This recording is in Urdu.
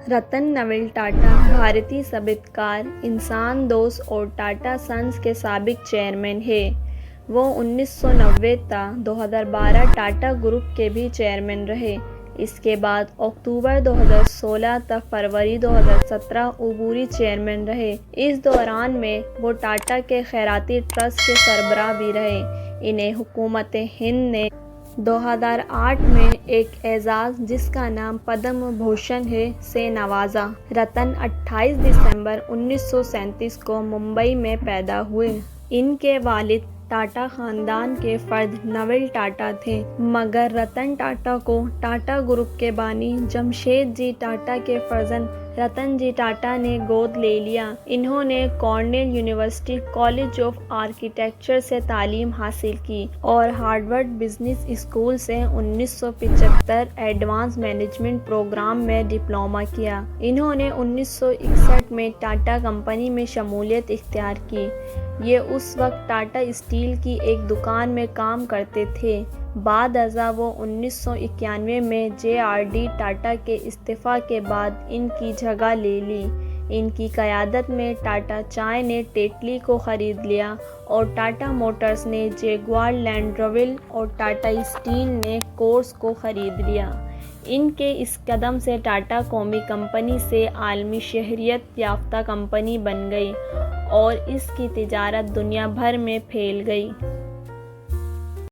رتن نول ٹاٹا بھارتی صنعت کار، انسان دوست اور ٹاٹا سنز کے سابق چیئرمین ہیں۔ وہ 1990 تا 2012 ٹاٹا گروپ کے بھی چیئرمین رہے۔ اس کے بعد اکتوبر 2016 تا فروری 2017 عبوری چیئرمین رہے۔ اس دوران میں وہ ٹاٹا کے خیراتی ٹرسٹ کے سربراہ بھی رہے۔ انہیں حکومت ہند نے 2008 میں ایک اعزاز جس کا نام پدم بھوشن ہے سے نوازا۔ رتن 28 دسمبر 1937 کو ممبئی میں پیدا ہوئے۔ ان کے والد ٹاٹا خاندان کے فرد نول ٹاٹا تھے، مگر رتن ٹاٹا کو ٹاٹا گروپ کے بانی جمشید جی ٹاٹا کے فرزند رتن جی ٹاٹا نے گود لے لیا۔ انہوں نے Cornell university college of architecture سے تعلیم حاصل کی اور ہارورڈ بزنس اسکول سے 1975 ایڈوانس مینجمنٹ پروگرام میں ڈپلومہ کیا۔ انہوں نے 1961 میں ٹاٹا کمپنی میں شمولیت اختیار کی۔ یہ اس وقت ٹاٹا اسٹیل کی ایک دکان میں کام کرتے تھے۔ بعد ازاں وہ 1991 میں JRD ٹاٹا کے استعفاء کے بعد ان کی جگہ لے لی۔ ان کی قیادت میں ٹاٹا چائے نے ٹیٹلی کو خرید لیا اور ٹاٹا موٹرز نے جیگوار لینڈ روور اور ٹاٹا اسٹیل نے کورس کو خرید لیا۔ ان کے اس قدم سے ٹاٹا قومی کمپنی سے عالمی شہرت یافتہ کمپنی بن گئی اور اس کی تجارت دنیا بھر میں پھیل گئی۔